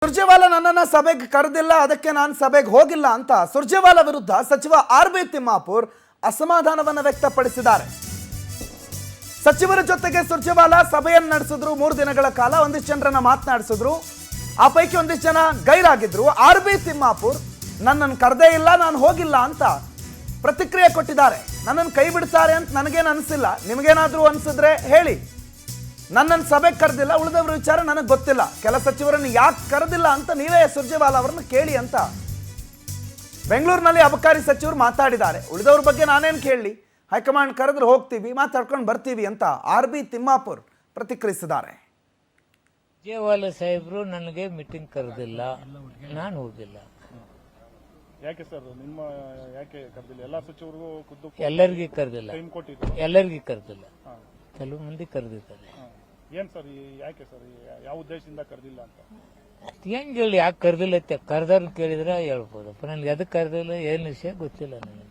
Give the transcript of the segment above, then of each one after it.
ಸುರ್ಜೇವಾಲಾ ನನ್ನನ್ನ ಸಭೆಗೆ ಕರೆದಿಲ್ಲ, ಅದಕ್ಕೆ ನಾನು ಸಭೆಗೆ ಹೋಗಿಲ್ಲ ಅಂತ ಸುರ್ಜೇವಾಲಾ ವಿರುದ್ಧ ಸಚಿವ ಆರ್.ಬಿ. ತಿಮ್ಮಾಪುರ್ ಅಸಮಾಧಾನವನ್ನು ವ್ಯಕ್ತಪಡಿಸಿದ್ದಾರೆ. ಸಚಿವರ ಜೊತೆಗೆ ಸುರ್ಜೇವಾಲಾ ಸಭೆಯನ್ನು ನಡೆಸಿದ್ರು. 3 ದಿನಗಳ ಕಾಲ ಒಂದಿಷ್ಟು ಜನರನ್ನ ಮಾತನಾಡಿಸಿದ್ರು. ಆ ಪೈಕಿ ಒಂದಿಷ್ಟು ಜನ ಗೈರಾಗಿದ್ರು. ಆರ್.ಬಿ. ತಿಮ್ಮಾಪುರ್ ನನ್ನನ್ನು ಕರೆದೇ ಇಲ್ಲ, ನಾನು ಹೋಗಿಲ್ಲ ಅಂತ ಪ್ರತಿಕ್ರಿಯೆ ಕೊಟ್ಟಿದ್ದಾರೆ. ನನ್ನನ್ನು ಕೈ ಬಿಡ್ತಾರೆ ಅಂತ ನನಗೇನು ಅನಿಸಿಲ್ಲ, ನಿಮಗೇನಾದ್ರೂ ಅನಿಸಿದ್ರೆ ಹೇಳಿ. ನನ್ನನ್ನು ಸಭೆಗೆ ಕರೆದಿಲ್ಲ, ಉಳಿದವ್ರ ವಿಚಾರ ನನಗೆ ಗೊತ್ತಿಲ್ಲ. ಕೆಲ ಸಚಿವರನ್ನು ಯಾಕೆ ಕರೆದಿಲ್ಲ ಅಂತ ನೀವೇ ಸುರ್ಜೇವಾಲಾ ಅವರನ್ನು ಕೇಳಿ ಅಂತ ಬೆಂಗಳೂರಿನಲ್ಲಿ ಅಬಕಾರಿ ಸಚಿವರು ಮಾತಾಡಿದ್ದಾರೆ. ಉಳಿದವ್ರ ಬಗ್ಗೆ ನಾನೇನು ಕೇಳಲಿ, ಹೈಕಮಾಂಡ್ ಕರೆದ್ರೆ ಹೋಗ್ತೀವಿ, ಮಾತಾಡ್ಕೊಂಡು ಬರ್ತೀವಿ ಅಂತ ಆರ್.ಬಿ. ತಿಮ್ಮಾಪುರ್ ಪ್ರತಿಕ್ರಿಯಿಸಿದ್ದಾರೆ. ಸುರ್ಜೇವಾಲಾ ಸಾಹೇಬರು ನನಗೆ ಮೀಟಿಂಗ್ ಕರೆದಿಲ್ಲ, ನಾನು ಹೋಗಿಲ್ಲ. ಯಾಕೆ ಸರ್ ನಿಮ್ಮ ಯಾಕೆ ಕರೆದಿಲ್ಲ? ಎಲ್ಲ ಸಚಿವರಿಗೂ ಖುದ್ದು ಎಲ್ಲರಿಗೂ ಕರೆದಿಲ್ಲ, ಟೈಮ್ ಕೊಟ್ಟಿದ್ರು. ಎಲ್ಲರಿಗೂ ಕರೆದಿಲ್ಲ, ಕೆಲವು ಮಂದಿ ಕರೆದಿದ್ದಾರೆ. ಏನ್ ಸರ್ ಯಾಕೆ ಸರ್ ಯಾವ ಉದ್ದೇಶದಿಂದ ಕರೆದಿಲ್ಲ ಅಂತ? ಹೆಂಗ್ ಹೇಳಿ ಯಾಕೆ ಕರೆದಿಲ್ಲ ಅಂತ ಕರೆದವ್ರು ಕೇಳಿದ್ರೆ ಹೇಳ್ಬೋದಪ್ಪ. ನನಗೆ ಅದಕ್ಕೆ ಕರೆದಿಲ್ಲ, ಏನ್ ವಿಷಯ ಗೊತ್ತಿಲ್ಲ ನನಗೆ.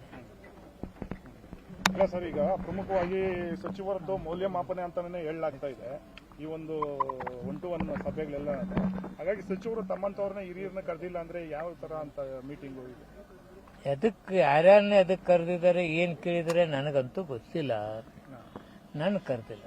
ಇಲ್ಲ ಸರ್, ಈಗ ಪ್ರಮುಖವಾಗಿ ಸಚಿವರದ್ದು ಮೌಲ್ಯಮಾಪನೆ ಅಂತಾನೆ ಹೇಳಲಾಗ್ತಾ ಇದೆ ಈ ಒಂದು 1-to-1 ಸಭೆಗಳೆಲ್ಲ. ಹಾಗಾಗಿ ಸಚಿವರು ತಮ್ಮಂತವ್ರನ್ನ ಹಿರಿಯರನ್ನ ಕರೆದಿಲ್ಲ ಅಂದ್ರೆ ಯಾವ ತರ ಅಂತ ಮೀಟಿಂಗು ಇದೆ? ಅದಕ್ಕೆ ಯಾರ್ಯಾರನ್ನೇ ಅದಕ್ಕೆ ಕರೆದಿದ್ದಾರೆ, ಏನ್ ಕೇಳಿದರೆ ನನಗಂತೂ ಗೊತ್ತಿಲ್ಲ. ನಾನು ಕರೆದಿಲ್ಲ.